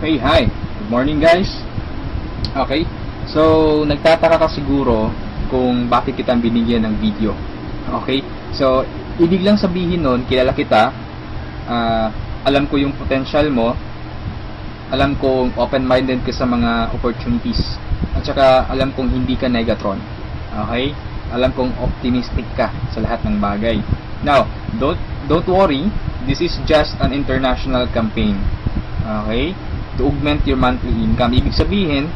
Okay, hi. Good morning guys. Okay, so nagtataka ka siguro kung bakit kita binigyan ng video. Okay, so ibig lang sabihin nun, kilala kita, alam ko yung potential mo, alam kong open-minded ka sa mga opportunities, at saka alam kong hindi ka negatron. Okay, alam kong optimistic ka sa lahat ng bagay. Now, don't worry, this is just an international campaign. Okay, to augment your monthly income. Ibig sabihin,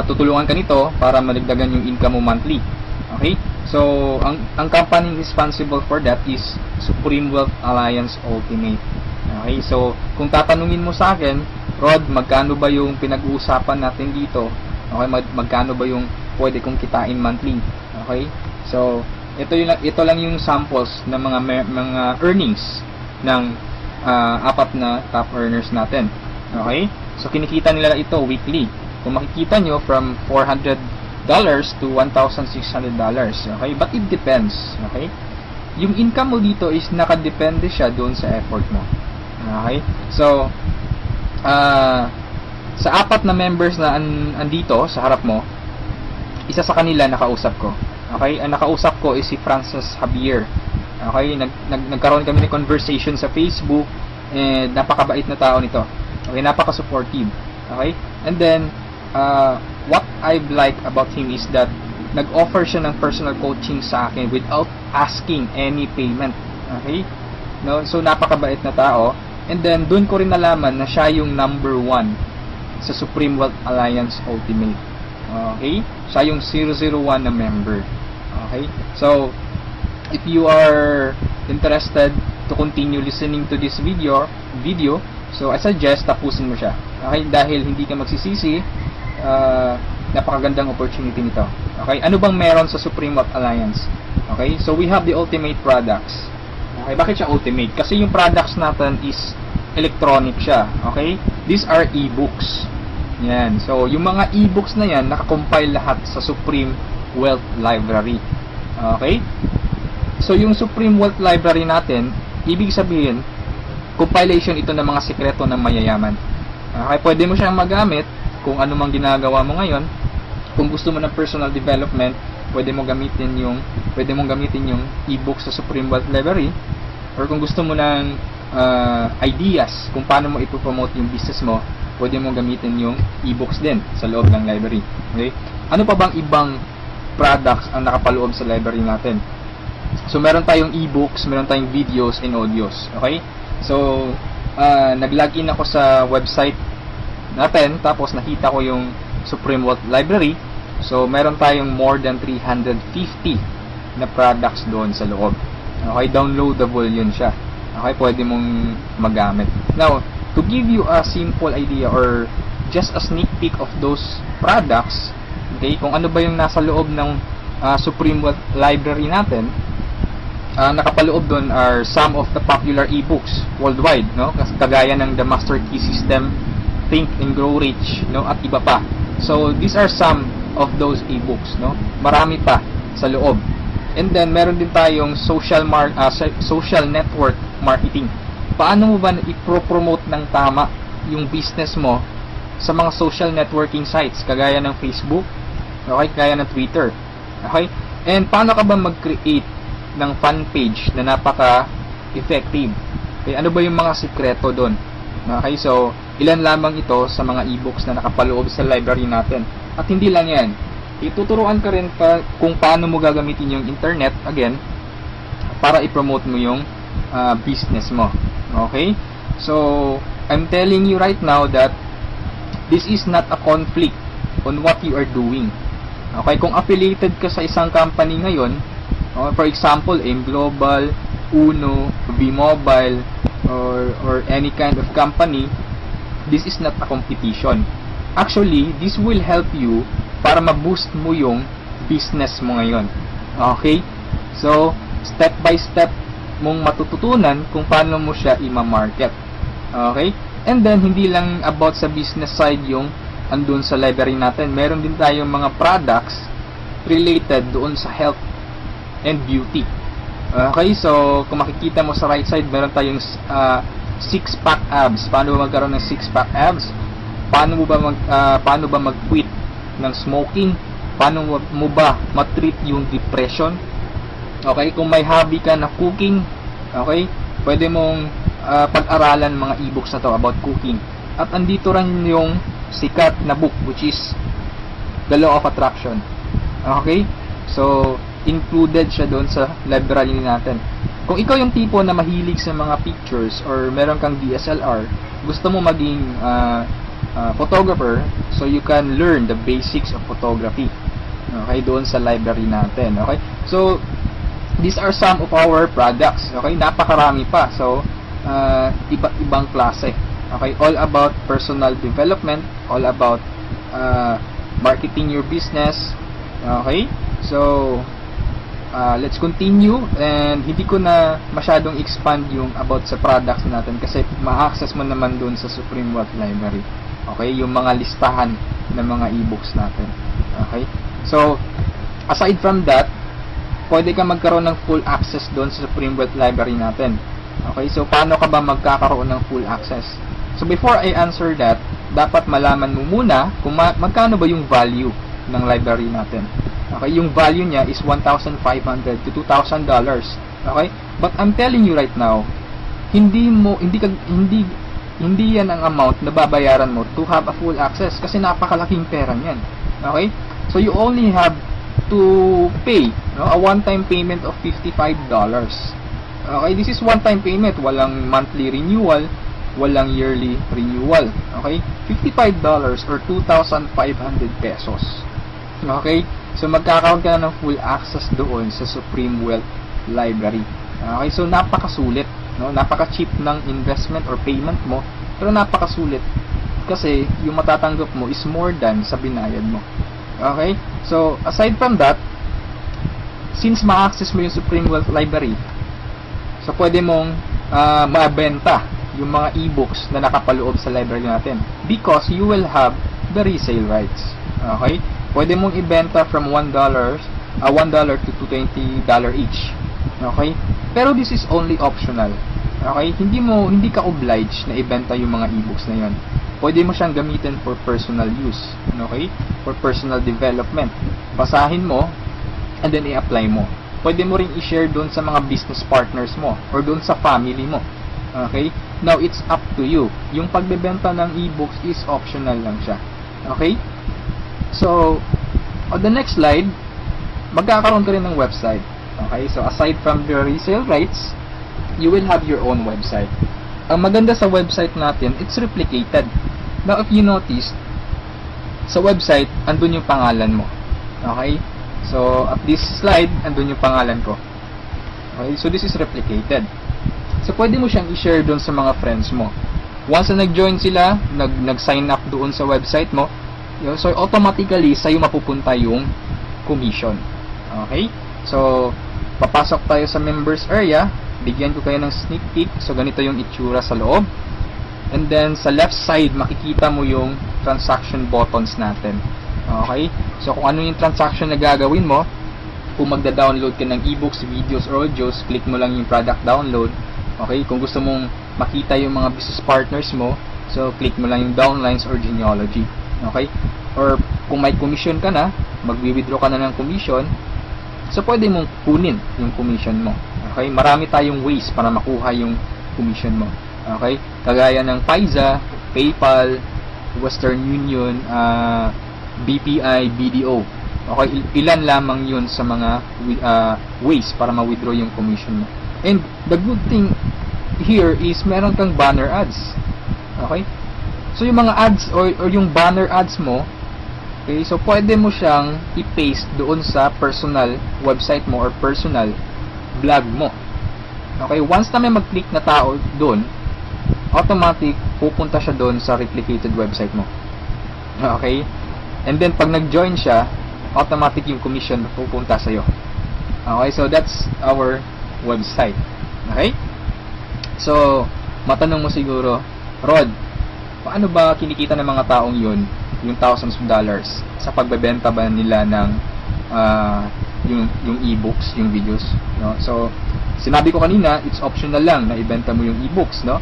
tutulungan ka nito para madagdagan yung income mo monthly. Okay, so ang company responsible for that is Supreme Wealth Alliance Ultimate. Okay, so kung tatanungin mo sa akin, Rod, magkano ba yung pinag-uusapan natin dito? Okay, magkano ba yung pwede kong kitain monthly? Okay, so ito lang yung samples ng mga earnings ng apat na top earners natin. Okay, so kinikita nila ito weekly. Kung makikita nyo, from $400 to $1,600. Okay, but it depends. Okay, yung income mo dito is nakadepende siya doon sa effort mo. Okay, so sa apat na members na andito sa harap mo, isa sa kanila nakausap ko. Okay, ang nakausap ko is si Francis Javier. Okay, nagkaroon kami ng conversation sa Facebook, and napakabait na tao nito. Okay, napaka-supportive. Okay, and then what I like about him is that nag-offer siya ng personal coaching sa akin without asking any payment. Okay, no, so napakabait na tao. And then doon ko rin nalaman na siya yung number 1 sa Supreme Wealth Alliance Ultimate. Okay, siya yung 001 na member. Okay, so if you are interested to continue listening to this video, so I suggest tapusin mo siya. Okay, dahil hindi ka magsisisi, napakagandang opportunity nito. Okay, ano bang meron sa Supreme Wealth Alliance? Okay, so we have the ultimate products. Okay, bakit siya ultimate? Kasi yung products natin is electronic siya. Okay, these are e-books. Yan, so yung mga e-books na yan, nakakompile lahat sa Supreme Wealth Library. Okay, so yung Supreme Wealth Library natin, ibig sabihin, compilation ito ng mga sikreto ng mayayaman. Okay, pwede mo siyang magamit kung ano mang ginagawa mo ngayon. Kung gusto mo ng personal development, pwede mong gamitin yung e-book sa Supreme Wealth Library. Or kung gusto mo ng ideas kung paano mo ipopromote yung business mo, pwede mong gamitin yung e-books din sa loob ng library. Okay, ano pa bang ibang products ang nakapaloob sa library natin? So meron tayong e-books, meron tayong videos and audios. Okay, so nag-login ako sa website natin, tapos nakita ko yung Supreme Wealth Library. So meron tayong more than 350 na products doon sa loob. Okay, downloadable yun siya. Okay, pwede mong magamit. Now, to give you a simple idea or just a sneak peek of those products, okay, kung ano ba yung nasa loob ng Supreme Wealth Library natin, nakapaloob doon are some of the popular e-books worldwide, no? Kagaya ng The Master Key System, Think and Grow Rich, no? At iba pa. So these are some of those e-books, no? Marami pa sa loob. And then meron din tayong social network marketing. Paano mo ba i-promote ng tama yung business mo sa mga social networking sites kagaya ng Facebook, okay, kagaya ng Twitter. Okay? And paano ka ba mag-create ng fan page na napaka-effective? Okay, ano ba yung mga sikreto doon? Okay, so ilan lamang ito sa mga e-books na nakapaloob sa library natin. At hindi lang yan, ituturuan ka rin pa kung paano mo gagamitin yung internet, again, para i-promote mo yung business mo. Okay, so I'm telling you right now that this is not a conflict on what you are doing. Okay, kung affiliated ka sa isang company ngayon, for example, AIM Global, Uno, V-Mobile, or any kind of company, this is not a competition. Actually, this will help you para ma-boost mo yung business mo ngayon. Okay? So, step by step mong matututunan kung paano mo siya i-market. Okay? And then, hindi lang about sa business side yung andun sa library natin. Meron din tayong mga products related doon sa health and beauty. Okay, so kung makikita mo sa right side, meron tayong six-pack abs. Paano ba magkaroon ng six-pack abs? Paano ba mag-quit ng smoking? Paano mo ba matreat yung depression? Okay, kung may hobby ka na cooking, okay, pwede mong pag-aralan mga e-books na to about cooking. At andito rin yung sikat na book, which is The Law of Attraction. Okay? So, included siya doon sa library natin. Kung ikaw yung tipo na mahilig sa mga pictures or meron kang DSLR, gusto mo maging photographer, so you can learn the basics of photography. Okay, doon sa library natin. Okay? So, these are some of our products. Okay? Napakarami pa. So, iba't ibang klase. Okay? All about personal development, all about marketing your business. Okay? So, let's continue, and hindi ko na masyadong expand yung about sa products natin kasi ma-access mo naman dun sa Supreme Wealth Library. Okay, yung mga listahan ng mga e-books natin. Okay, so aside from that, pwede ka magkaroon ng full access doon sa Supreme Wealth Library natin. Okay, so paano ka ba magkakaroon ng full access? So before I answer that, dapat malaman mo muna kung magkano ba yung value ng library natin. Okay, yung value niya is $1,500 to $2,000. Okay? But I'm telling you right now, hindi yan ang amount na babayaran mo to have a full access kasi napakalaking pera niyan. Okay? So you only have to pay, no, a one-time payment of $55. Okay, this is one-time payment, walang monthly renewal, walang yearly renewal. Okay? $55 or 2,500 pesos. Okay? So magkakaroon ka na ng full access doon sa Supreme Wealth Library. Okay? So napakasulit, no? Napaka-cheap ng investment or payment mo, pero napakasulit kasi yung matatanggap mo is more than sa binayad mo. Okay? So aside from that, since ma-access mo yung Supreme Wealth Library, so pwede mong mabenta yung mga e-books na nakapaloob sa library natin because you will have the resale rights. Okay? Pwede mong ibenta from $1 to $20 each. Okay? Pero this is only optional. Okay? Hindi ka obliged na ibenta yung mga e-books na yon. Pwede mo siyang gamitin for personal use. Okay? For personal development. Basahin mo and then i-apply mo. Pwede mo ring i-share doon sa mga business partners mo or doon sa family mo. Okay? Now, it's up to you. Yung pagbebenta ng e-books is optional lang siya. Okay? So, on the next slide, magkakaroon ka rin ng website. Okay? So, aside from the resale rights, you will have your own website. Ang maganda sa website natin, it's replicated. Now, if you notice, sa website, andun yung pangalan mo. Okay? So, at this slide, andun yung pangalan ko. Okay? So, this is replicated. So, pwede mo siyang i-share doon sa mga friends mo. Once na nag-join sila, nag-sign up doon sa website mo, so automatically, sa'yo mapupunta yung commission. Okay? So, papasok tayo sa members area, bigyan ko kayo ng sneak peek. So, ganito yung itsura sa loob. And then, sa left side, makikita mo yung transaction buttons natin. Okay? So, kung ano yung transaction na gagawin mo, kung magda-download ka ng ebooks, videos, or audios, click mo lang yung product download. Okay? Kung gusto mong makita yung mga business partners mo, so, click mo lang yung downlines or genealogy. Okay? Or, kung may commission ka na, magwi-withdraw ka na ng commission, so, pwede mong kunin yung commission mo. Okay? Marami tayong ways para makuha yung commission mo. Okay? Kagaya ng Payza, PayPal, Western Union, BPI, BDO. Okay? Ilan lamang yun sa mga ways para ma-withdraw yung commission mo. And the good thing here is meron kang banner ads. Okay? So, yung mga ads or yung banner ads mo, okay, so pwede mo siyang i-paste doon sa personal website mo or personal blog mo. Okay, once na may mag-click na tao doon, automatic pupunta siya doon sa replicated website mo. Okay? And then pag nag-join siya, automatic yung commission pupunta sa iyo. Okay, so that's our website. Okay? So, matanong mo siguro, Rod, paano ba kinikita ng mga taong yun, yung thousands of dollars, sa pagbebenta ba nila ng yung e-books, yung videos, no? So, sinabi ko kanina, it's optional lang na ibenta mo yung e-books, no?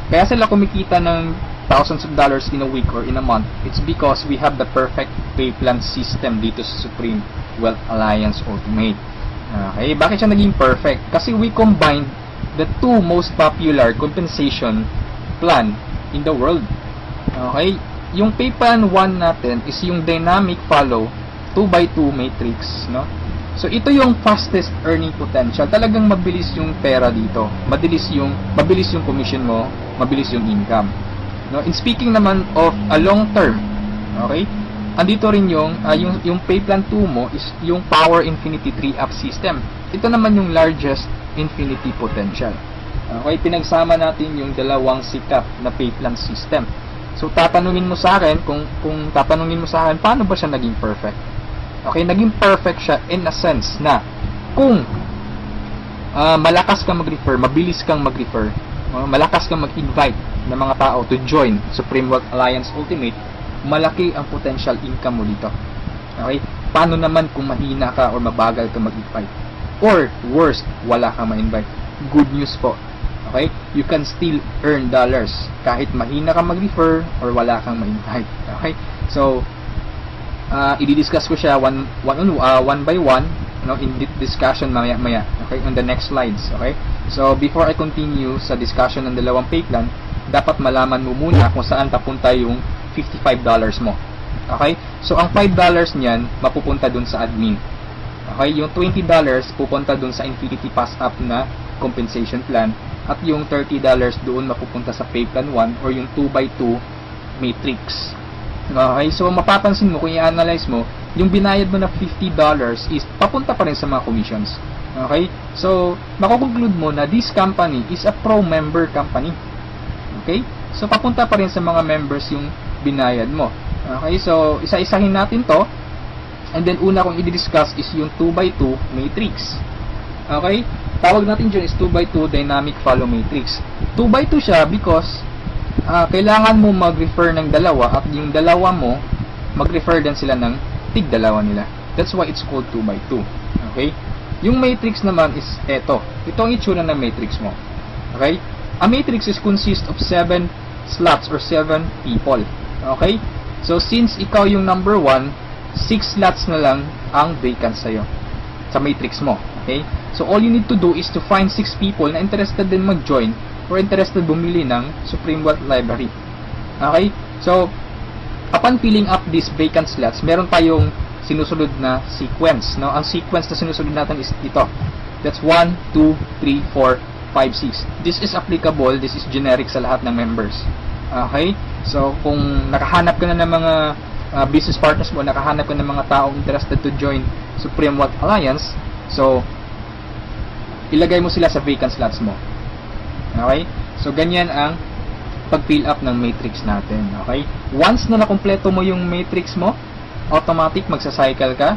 Kaya sila kumikita ng thousands of dollars in a week or in a month. It's because we have the perfect pay plan system dito sa Supreme Wealth Alliance Ultimate. Okay, bakit siya naging perfect? Kasi we combined the two most popular compensation plan in the world. Okay, yung pay plan 1 natin is yung dynamic follow 2x2 matrix, no? So ito yung fastest earning potential. Talagang mabilis yung pera dito. Mabilis yung commission mo, mabilis yung income. No, in speaking naman of a long term, okay? Andito rin yung pay plan 2 mo is yung Power Infinity 3-up system. Ito naman yung largest infinity potential. Okay, pinagsama natin yung dalawang sikat na pay plan system. So tatanungin mo sa akin kung tatanungin mo sa akin paano ba siya naging perfect? Okay, naging perfect siya in a sense na kung malakas kang mag-refer, mabilis kang mag-refer, malakas kang mag-invite ng mga tao to join Supreme Wealth Alliance Ultimate, malaki ang potential income mo dito. Okay? Paano naman kung mahina ka or mabagal ka mag-invite? Or worst, wala kang ma-invite. Good news po. Okay? You can still earn dollars kahit mahina ka mag-refer or wala kang ma-invite. Okay? So, i-discuss ko siya one by one, in discussion maya. Okay? On the next slides. Okay? So, before I continue sa discussion ng dalawang pay plan, dapat malaman mo muna kung saan papunta yung $55 mo. Okay? So, ang $5 niyan, mapupunta dun sa admin. Okay? Yung $20 pupunta dun sa Infinity Pass Up na compensation plan. At yung $30 doon mapupunta sa pay plan 1 or yung 2x2 matrix. Okay? So, mapapansin mo, kung i-analyze mo, yung binayad mo na $50 is papunta pa rin sa mga commissions. Okay? So, makukonclude mo na this company is a pro-member company. Okay? So, papunta pa rin sa mga members yung binayad mo. Okay? So, isa-isahin natin to. And then, una kong i-discuss is yung 2x2 matrix. Okay? Tawag natin dyan is 2x2 dynamic follow matrix. 2x2 siya because kailangan mo mag-refer ng dalawa at yung dalawa mo mag-refer din sila ng tig-dalawa nila. That's why it's called 2x2. Okay? Yung matrix naman is eto. Ito ang itsura ng matrix mo. Okay? A matrix is consist of 7 slots or 7 people. Okay? So, since ikaw yung number 1, 6 slots na lang ang vacant sa'yo sa matrix mo. Okay? So, all you need to do is to find 6 people na interested din mag-join or interested bumili ng Supreme Wealth Library. Okay? So, upon filling up these vacant slots, meron tayong sinusunod na sequence. No? Ang sequence na sinusunod natin is ito. That's 1, 2, 3, 4, 5, 6. This is applicable, this is generic sa lahat ng members. Okay? So, kung nakahanap ka na ng mga business partners mo, nakahanap ka ng mga taong interested to join Supreme Wealth Alliance, so, ilagay mo sila sa vacant slots mo. Okay? So, ganyan ang pag-fill up ng matrix natin. Okay? Once na nakompleto mo yung matrix mo, automatic magsa-cycle ka.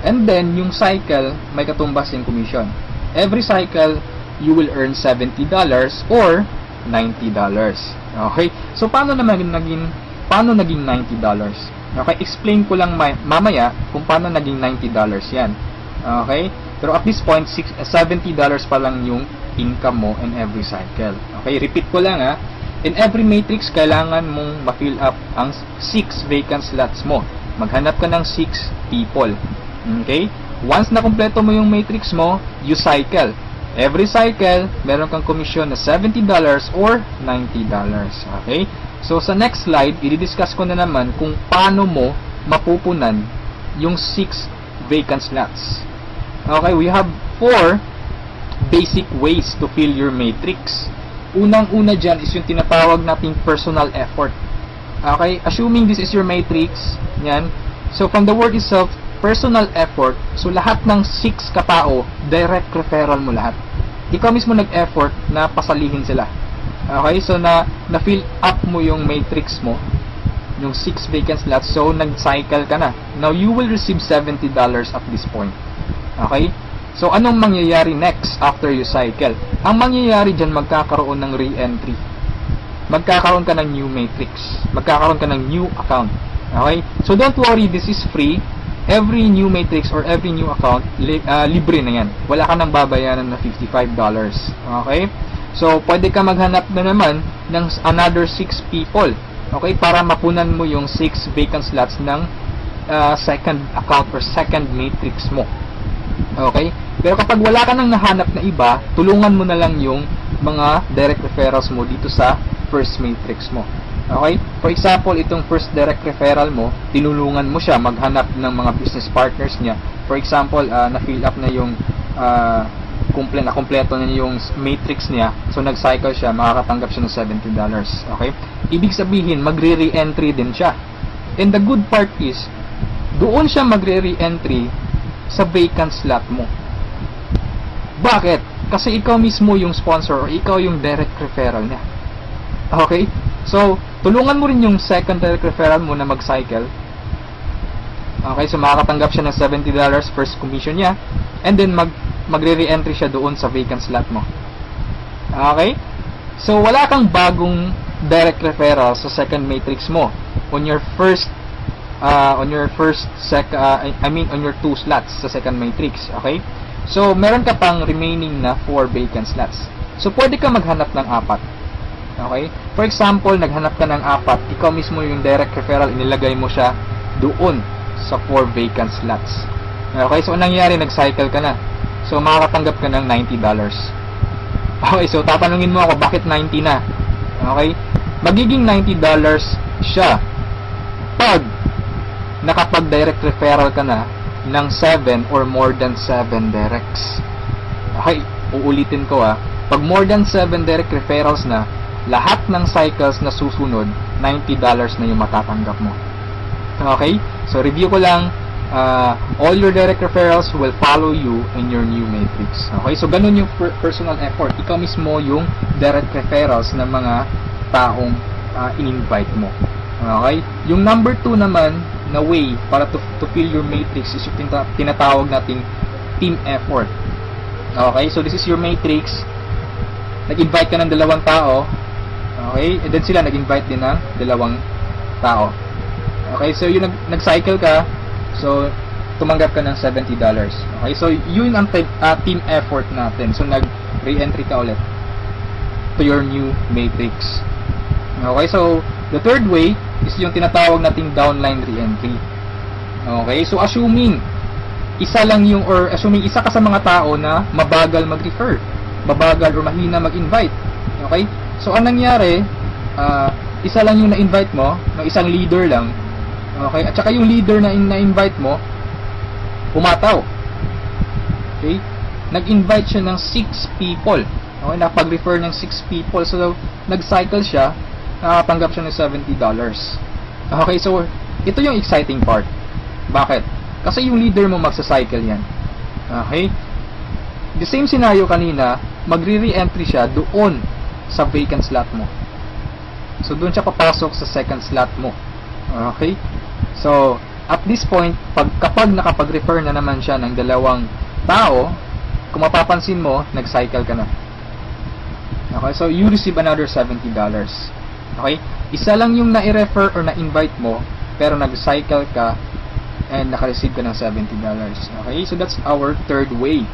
And then, yung cycle, may katumbas yung commission. Every cycle, you will earn $70 or $90. Okay? So, paano naging $90? Okay? Explain ko lang mamaya kung paano naging $90 yan. Okay? Pero at this point, $70 pa lang yung income mo in every cycle. Okay? Repeat ko lang ha. In every matrix, kailangan mong ma-fill up ang 6 vacant slots mo. Maghanap ka ng 6 people. Okay? Once na kumpleto mo yung matrix mo, you cycle. Every cycle, meron kang commission na $70 or $90. Okay? So, sa next slide, i-discuss ko na naman kung paano mo mapupunan yung 6 vacant slots. Okay? We have 4 basic ways to fill your matrix. Unang-una dyan is yung tinatawag nating personal effort. Okay? Assuming this is your matrix, yan. So, from the word itself, personal effort, so lahat ng 6 katao, direct referral mo lahat. Ikaw mismo nag-effort na pasalihin sila. Okay? So, na-fill up mo yung matrix mo, yung 6 vacant slots, so nag-cycle ka na. Now, you will receive $70 at this point. Okay? So, anong mangyayari next after you cycle? Ang mangyayari dyan, magkakaroon ng re-entry. Magkakaroon ka ng new matrix. Magkakaroon ka ng new account. Okay? So, don't worry, this is free. Every new matrix or every new account, libre na yan. Wala ka nang babayaran na $55. Okay? So, pwede ka maghanap na naman ng another 6 people. Okay? Para mapunan mo yung 6 vacant slots ng second account or second matrix mo. Okay? Pero kapag wala ka nang nahanap na iba, tulungan mo na lang yung mga direct referrals mo dito sa first matrix mo. Okay? For example, itong first direct referral mo, tinulungan mo siya maghanap ng mga business partners niya. For example, na-fill up na yung kompleto na yung matrix niya. So, nag-cycle siya, makakatanggap siya ng $70. Okay? Ibig sabihin, magre-re-entry din siya. And the good part is, doon siya magre-re-entry sa vacant slot mo. Bakit? Kasi ikaw mismo yung sponsor or ikaw yung direct referral niya. Okay? So, tulungan mo rin yung second direct referral mo na mag-cycle. Okay? So, makakatanggap siya ng $70 first commission niya. And then, magre-re-entry siya doon sa vacant slot mo. Okay? So, wala kang bagong direct referral sa second matrix mo on your on your 2 slots sa second matrix. Okay? So, meron ka pang remaining na 4 vacant slots. So, pwede ka maghanap ng 4. Okay? For example, naghanap ka ng 4, ikaw mismo yung direct referral, inilagay mo siya doon sa 4 vacant slots. Okay? So, anong nangyari? Nag-cycle ka na. So, makakatanggap ka ng $90. Okay? So, tatanungin mo ako, bakit 90 na? Okay? Magiging $90 siya pag nakapag-direct referral ka na ng 7 or more than 7 directs. Okay, uulitin ko pag more than 7 direct referrals na, lahat ng cycles na susunod, $90 na yung matatanggap mo. Okay, so review ko lang, all your direct referrals will follow you in your new matrix. Okay, so ganun yung personal effort. Ikaw mismo yung direct referrals ng mga taong in-invite mo. Okay, yung number 2 naman na way para to fill your matrix is yung tinatawag nating team effort. Okay, so this is your matrix. Nag-invite ka ng 2 tao. Okay, and then sila nag-invite din ng 2 tao. Okay, so yung nag-cycle ka, so tumanggap ka ng $70. Okay, so yun ang team effort natin. So nag-re-entry ka ulit to your new matrix. Okay, so the third way is yung tinatawag nating downline re-entry. Okay, so assuming isa ka sa mga tao na mabagal mag-refer, mabagal or mahina mag-invite. Okay, so anong nangyari, isa lang yung na-invite mo, ng isang leader lang. Okay, at saka yung leader na na-invite mo, pumataw. Okay, nag-invite siya ng 6 people. Okay, napag-refer ng 6 people. So, nag-cycle siya, nakatanggap siya ng $70. Okay, so ito yung exciting part. Bakit? Kasi yung leader mo magsa-cycle yan. Okay? The same scenario kanina, magre-re-entry siya doon sa vacant slot mo. So doon siya papasok sa second slot mo. Okay? So, at this point, kapag nakapag-refer na naman siya ng 2 tao, kung mapapansin mo, nag-cycle ka na. Okay? So, you receive another $70. Okay? Isa lang yung na-refer or na-invite mo, pero nag-cycle ka and naka-receive ka ng $70. Okay? So, that's our third way.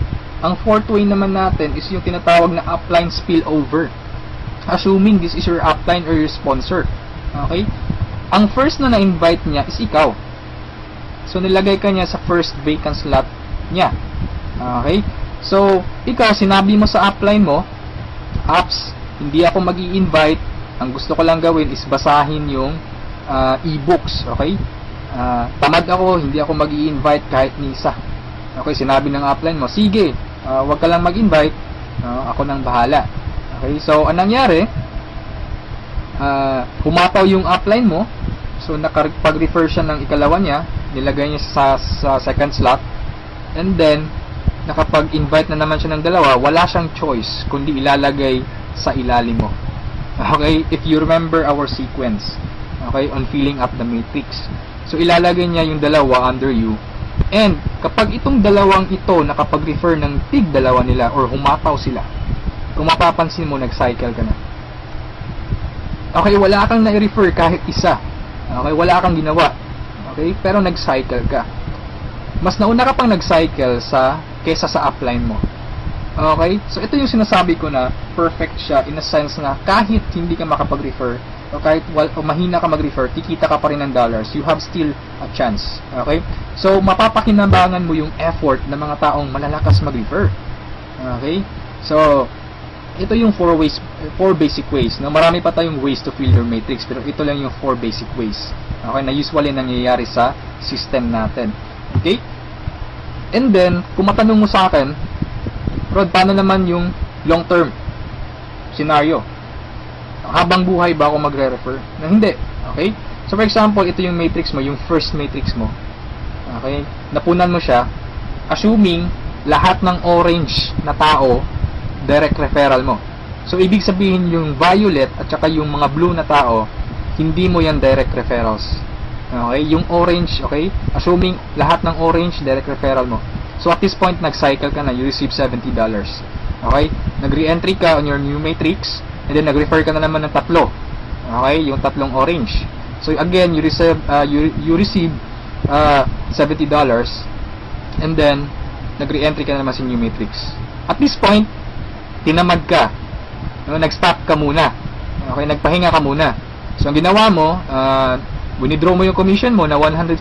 Ang fourth way naman natin is yung tinatawag na upline spillover. Assuming this is your upline or your sponsor. Okay? Ang first na na-invite niya is ikaw. So, nilagay ka niya sa first vacant slot niya. Okay? So, ikaw, sinabi mo sa upline mo, apps, hindi ako mag-i-invite. Ang gusto ko lang gawin is basahin yung e-books. Okay? Tamad ako, hindi ako mag-i-invite kahit ni isa. Okay, sinabi ng upline mo, sige, wag ka lang mag-invite, ako nang bahala. Okay, so anong nangyari? Humataw yung upline mo, so nakapag-refer siya ng ikalawa niya, nilagay niya sa second slot, and then nakapag-invite na naman siya ng 2, wala siyang choice kundi ilalagay sa ilalim mo. Okay, if you remember our sequence, okay, on filling up the matrix. So, ilalagay niya yung 2 under you. And, kapag itong 2 ito nakapag-refer ng tig 2 nila or humataw sila, kung mapapansin mo, nag-cycle ka na. Okay, wala kang na-refer kahit isa. Okay, wala kang ginawa. Okay, pero nag-cycle ka. Mas nauna ka pang nag-cycle kesa sa upline mo. Okay? So, ito yung sinasabi ko na perfect siya in a sense na kahit hindi ka makapag-refer o kahit o mahina ka mag-refer, kikita ka pa rin ng dollars. You have still a chance. Okay? So, mapapakinabangan mo yung effort ng mga taong malalakas mag-refer. Okay? So, ito yung 4 basic ways. No? Marami pa tayong ways to fill your matrix, pero ito lang yung 4 basic ways. Okay? Na usually nangyayari sa system natin. Okay? And then, kung matanong mo sa akin, Rod, paano naman yung long-term scenario? Habang buhay ba ako magre-refer? Na hindi. Okay? So, for example, ito yung matrix mo, yung first matrix mo. Okay? Napunan mo siya, assuming lahat ng orange na tao, direct referral mo. So, ibig sabihin yung violet at saka yung mga blue na tao, hindi mo yan direct referrals. Okay? Yung orange, okay? Assuming lahat ng orange, direct referral mo. So, at this point, nag-cycle ka na, you receive $70. Okay? Nag-re-entry ka on your new matrix, and then nag-refer ka na naman ng tatlo. Okay? Yung tatlong orange. So, again, you receive $70, and then, nag-re-entry ka na naman sa new matrix. At this point, tinamad ka. No? Nag-stop ka muna. Okay? Nagpahinga ka muna. So, ang ginawa mo, winidraw mo yung commission mo na $140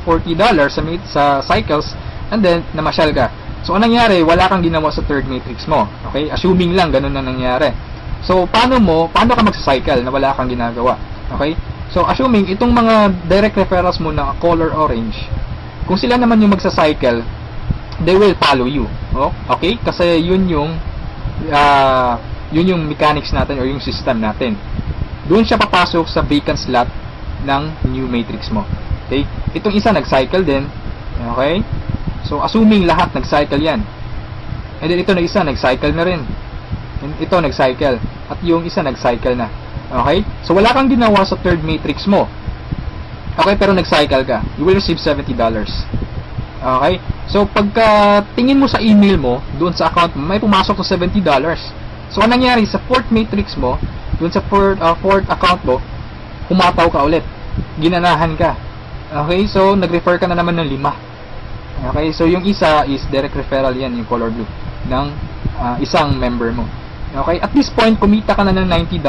sa cycles, and then, namasyal ka. So, anong nangyari? Wala kang ginawa sa third matrix mo. Okay? Assuming lang, ganun na nangyari. So, paano ka magsa-cycle na wala kang ginagawa? Okay? So, assuming, itong mga direct referrals mo na color orange, kung sila naman yung magsa-cycle, they will follow you. Oh? Okay? Kasi yun yung mechanics natin or yung system natin. Doon siya papasok sa vacant slot ng new matrix mo. Okay? Itong isa nag-cycle din. Okay? So, assuming lahat nag-cycle yan. And then, ito na isa, nag-cycle na rin. And ito, nag-cycle. At yung isa, nag-cycle na. Okay? So, wala kang ginawa sa third matrix mo. Okay? Pero nag-cycle ka. You will receive $70. Okay? So, pagka tingin mo sa email mo, doon sa account mo, may pumasok na $70. So, anong nangyari? Sa fourth matrix mo, doon sa fourth account mo, humataw ka ulit. Ginanahan ka. Okay? So, nag-refer ka na naman ng 5. Okay, so yung isa is direct referral yan, yung color blue, ng isang member mo. Okay, at this point, kumita ka na ng $90.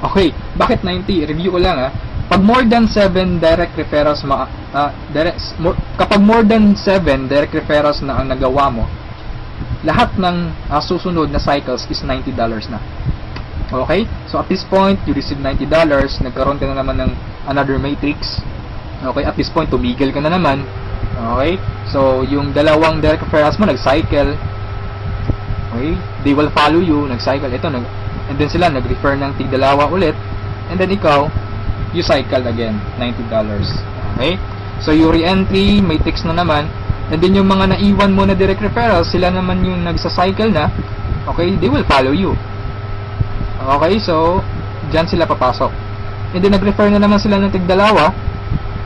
Okay, bakit 90? Review ko lang Pag more than 7 direct referrals, kapag more than 7 direct referrals na ang nagawa mo, lahat ng susunod na cycles is $90 na. Okay, so at this point, you receive $90, nagkaroon ka na naman ng another matrix. Okay, at this point, tumigil ka na naman. Okay? So, yung dalawang direct referrals mo, nag-cycle. Okay? They will follow you, nag-cycle. Ito, and then sila, nag-refer ng tig-dalawa ulit. And then ikaw, you cycle again, $90. Okay? So, yung re-entry, matrix na naman. And then, yung mga naiwan mo na direct referrals, sila naman yung nagsa-cycle na. Okay? They will follow you. Okay? So, dyan sila papasok. And then, nag-refer na naman sila ng tig-dalawa.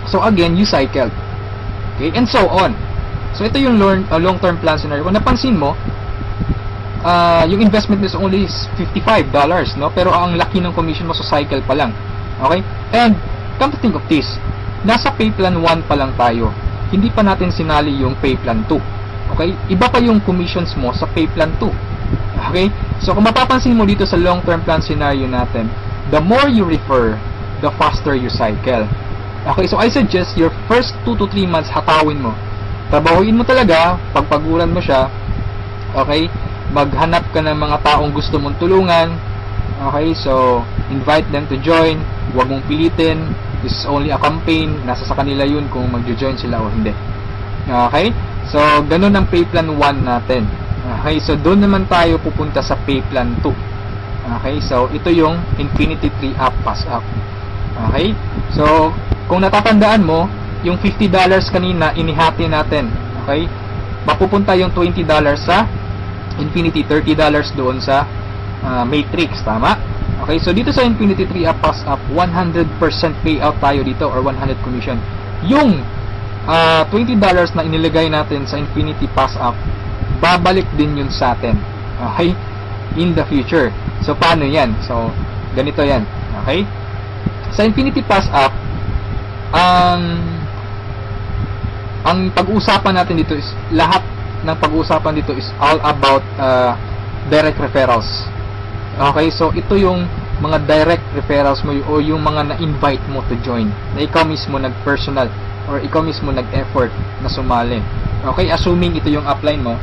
So, again, you cycle. Okay, and so on. So, ito yung long-term plan scenario. Kung napansin mo, yung investment is only $55, no? Pero ang laki ng commission mo sa cycle pa lang. Okay? And, come to think of this, nasa pay plan 1 pa lang tayo. Hindi pa natin sinali yung pay plan 2. Okay? Iba pa yung commissions mo sa pay plan 2. Okay? So, kung mapapansin mo dito sa long-term plan scenario natin, the more you refer, the faster you cycle. Okay, so I suggest your first 2 to 3 months hatawin mo. Trabahuin mo talaga, pagpaguran mo siya. Okay? Maghanap ka ng mga taong gusto mong tulungan. Okay, so invite them to join. Huwag mong pilitin. This is only a campaign. Nasa sa kanila yun kung magjo-join sila o hindi. Okay? So, ganun ang pay plan 1 natin. Okay, so doon naman tayo pupunta sa pay plan 2. Okay, so ito yung Infinity 3 Up Pass Up. Okay? So, kung natatandaan mo, yung $50 kanina, inihati natin. Okay? Mapupunta yung $20 sa Infinity, $30 doon sa Matrix. Tama? Okay? So, dito sa Infinity 3 Up Pass Up, 100% payout tayo dito or 100 commission. Yung $20 na inilagay natin sa Infinity Pass Up, babalik din yun sa atin. Okay? In the future. So, paano yan? So, ganito yan. Okay? Sa Infinity Pass Up, ang pag-uusapan natin dito is lahat ng pag-uusapan dito is all about direct referrals. Okay, so ito yung mga direct referrals mo o yung mga na-invite mo to join, na ikaw mismo nag-personal or ikaw mismo nag-effort na sumali. Okay, assuming ito yung upline mo,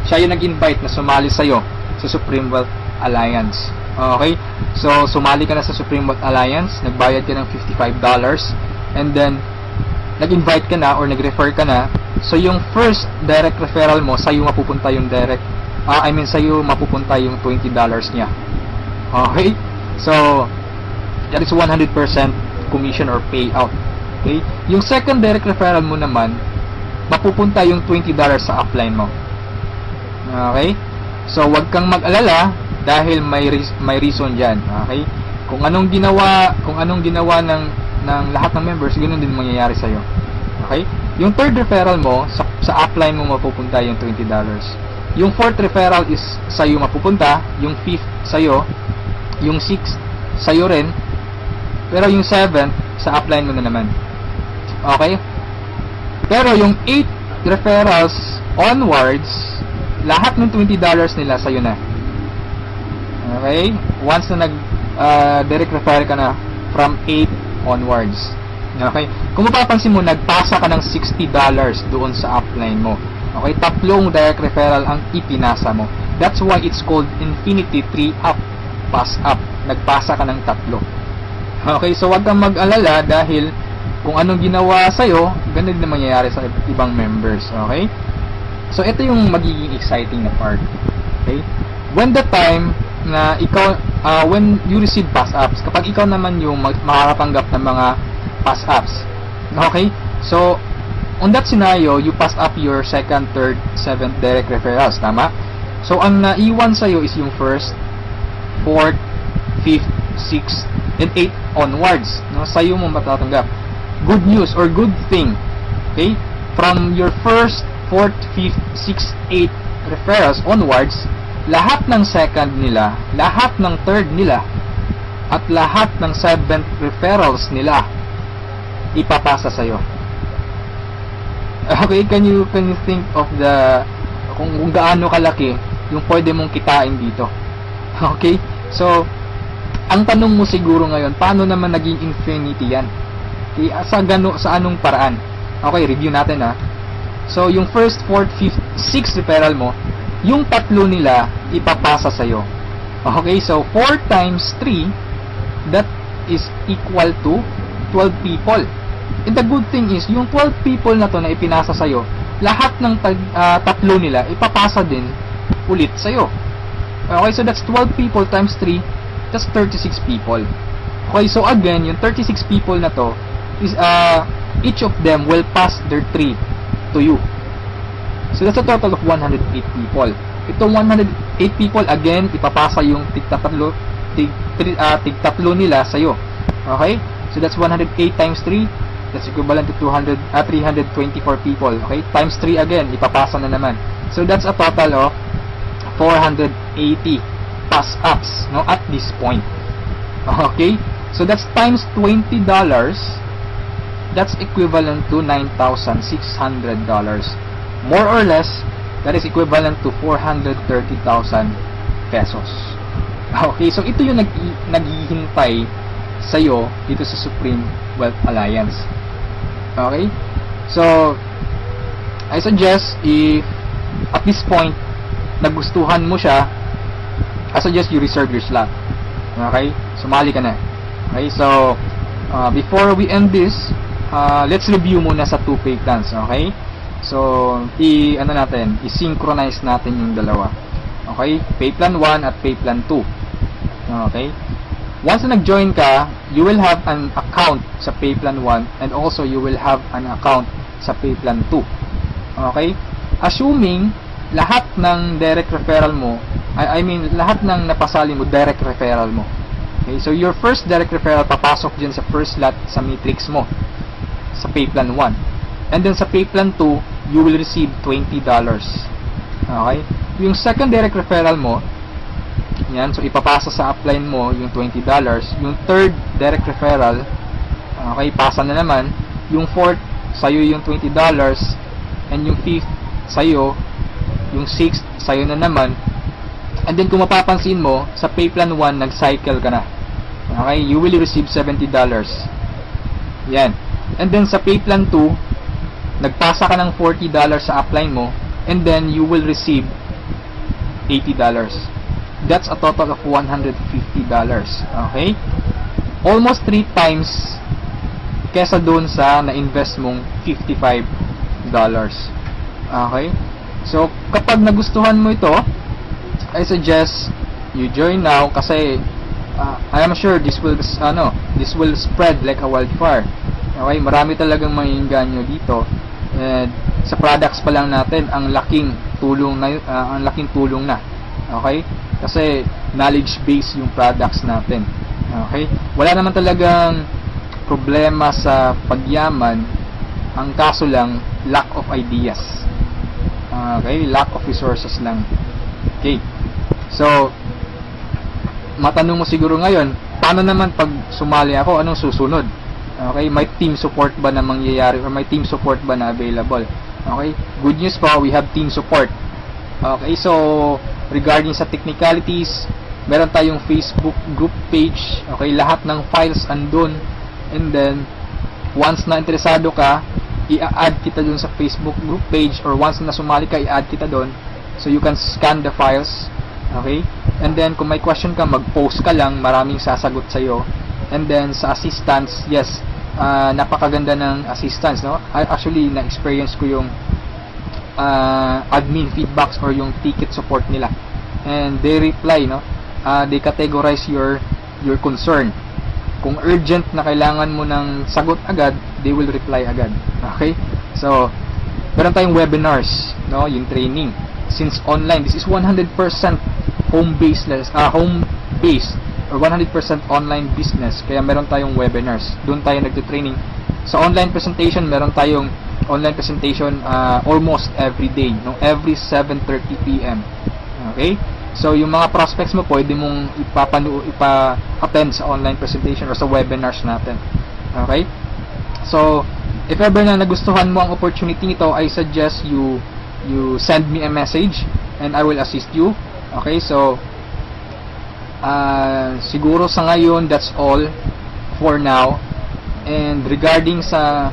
siya yung nag-invite na sumali sa'yo sa Supreme Wealth Alliance. Okay, so sumali ka na sa Supreme Wealth Alliance, nagbayad ka ng $55, and then nag-invite ka na or nag-refer ka na, so yung first direct referral mo, sa'yo mapupunta yung sa'yo mapupunta yung $20 niya. Okay? So, that is 100% commission or payout. Okay? Yung second direct referral mo naman, mapupunta yung $20 sa upline mo. Okay? So, wag kang mag-alala dahil may reason diyan. Okay? Kung anong ginawa ng lahat ng members, ganoon din mangyayari sa iyo. Okay? Yung third referral mo sa upline mo mapupunta yung $20. Yung fourth referral is sa'yo mapupunta, yung fifth sa'yo, yung sixth sa'yo rin, pero yung seventh sa upline mo na naman. Okay? Pero yung 8 referrals onwards, lahat ng $20 nila sa'yo na. Okay? Once na direct refer ka na from 8 onwards. Okay? Kung mapapansin mo, nagpasa ka ng $60 doon sa upline mo. Okay, tatlong direct referral ang ipinasa mo. That's why it's called Infinity 3 up, pass up. Nagpasa ka ng tatlo. Okay, so wag kang mag-alala dahil kung anong ginawa sa'yo, ganun din mangyayari sa ibang members. Okay? So, ito yung magiging exciting na part. Okay? When the time na ikaw, when you receive pass ups, kapag ikaw naman yung makakatanggap ng mga pass ups. Okay? So, on that scenario, you pass up your second, third, seventh direct referrals, tama? So, ang naiwan sa'yo is yung first, fourth, fifth, sixth, and eighth onwards. No? Sa'yo mo matatanggap. Good news or good thing. Okay? From your first, fourth, fifth, sixth, eighth referrals onwards, lahat ng second nila, lahat ng third nila, at lahat ng seventh referrals nila, ipapasa sa'yo. Okay, can you think of kung gaano kalaki yung pwede mong kitain dito? Okay? So, ang tanong mo siguro ngayon, paano naman naging infinity yan? Okay, sa anong paraan? Okay, review natin ha. So, yung first, fourth, fifth, sixth referral mo, yung tatlo nila ipapasa sa'yo. Okay, so 4 times 3, that is equal to 12 people. And the good thing is, yung 12 people na to na ipinasa sa'yo, lahat ng tatlo nila, ipapasa din ulit sa'yo. Okay, so that's 12 people times 3, that's 36 people. Okay, so again, yung 36 people na to, is each of them will pass their 3 to you. So that's a total of 108 people. Itong 108 people, again, ipapasa yung tig-tatlo nila sa'yo. Okay, so that's 108 times 3, that's equivalent to 324 people. Okay, times 3 again, ipapasa na naman. So that's a total of 480 pass ups, no, at this point. Okay, so that's times $20, that's equivalent to $9,600. More or less, that is equivalent to 430,000 pesos. Okay, so ito yung naghihintay sa'yo dito sa Supreme Wealth Alliance. Okay, so I suggest, if at this point nagustuhan mo siya, I suggest you reserve your slot. Okay, sumali ka na. Okay, so before we end this, let's review muna sa 2 pay plans. Okay, so i-synchronize natin yung dalawa. Okay, pay plan 1 at pay plan 2. Okay, once na nag-join ka, you will have an account sa pay plan 1 and also you will have an account sa pay plan 2. Okay, assuming lahat ng direct referral mo, lahat ng napasali mo, direct referral mo. Okay, so your first direct referral papasok dyan sa first lot sa matrix mo sa pay plan 1. And then sa pay plan 2, you will receive $20. Okay, yung second direct referral mo, yan, so ipapasa sa upline mo yung $20. Yung third direct referral, okay, pasa na naman. Yung fourth, sa'yo yung $20. And yung fifth, sa'yo. Yung sixth, sa'yo na naman. And then kung mapapansin mo, sa pay plan 1, nag-cycle ka na. Okay? You will receive $70. Yan. And then sa pay plan 2, nagpasa ka ng $40 sa upline mo, and then you will receive $80. That's a total of $150. Okay? Almost 3 times kesa doon sa na-invest mong $55. Okay? So, kapag nagustuhan mo ito, I suggest you join now kasi I am sure this will spread like a wildfire. Okay? Marami talagang maiinganyo dito. And sa products pa lang natin, ang laking tulong na. Okay? Kasi knowledge base yung products natin. Okay? Wala naman talagang problema sa pagyaman. Ang kaso lang, lack of ideas. Okay? Lack of resources lang. Okay? So, matanong mo siguro ngayon, paano naman pag sumali ako, anong susunod? Okay? May team support ba na mangyayari or may team support ba na available? Okay? Good news po, we have team support. Okay? So, regarding sa technicalities, meron tayong Facebook group page. Okay, lahat ng files andun. And then, once na interesado ka, i-add kita dun sa Facebook group page, or once na sumali ka, i-add kita dun. So, you can scan the files. Okay? And then, kung may question ka, mag-post ka lang. Maraming sasagot sa'yo. And then, sa assistance, yes, napakaganda ng assistance, no? Actually, na-experience ko yung admin feedbacks or yung ticket support nila, and they reply, no? They categorize your concern. Kung urgent na kailangan mo ng sagot agad, they will reply agad. Okay? So, meron tayong webinars, no? Yung training, since online, this is 100% home-based or 100% online business, kaya meron tayong webinars. Doon tayo nagte-training. Sa online presentation, meron tayong online presentation almost every day, no? Every 7:30 PM. Okay? So, yung mga prospects mo, pwede mong ipa-attend sa online presentation or sa webinars natin. Okay? So, if ever na nagustuhan mo ang opportunity nito, I suggest you send me a message and I will assist you. Okay? So, siguro sa ngayon, that's all for now. And regarding sa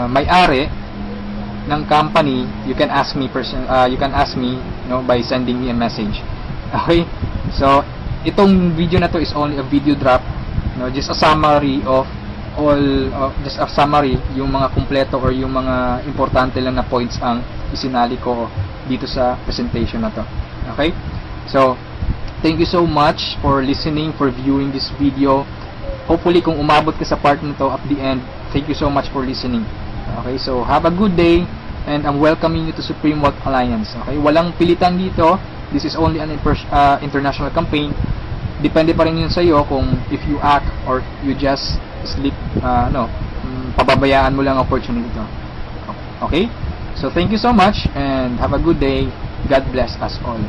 may-ari ng company, you can ask me by sending me a message. Okay? So, itong video na to is only a video drop, no? Just a summary of yung mga kumpleto or yung mga importante lang na points ang isinali ko dito sa presentation na to. Okay? So, thank you so much for listening, for viewing this video. Hopefully, kung umabot ka sa part nito at the end, thank you so much for listening. Okay, so have a good day, and I'm welcoming you to Supreme Wealth Alliance. Okay, walang pilitan dito. This is only an international campaign. Depende pa rin yun sa iyo kung if you act or you just sleep, pababayaan mo lang opportunity to. Okay, so thank you so much and have a good day. God bless us all.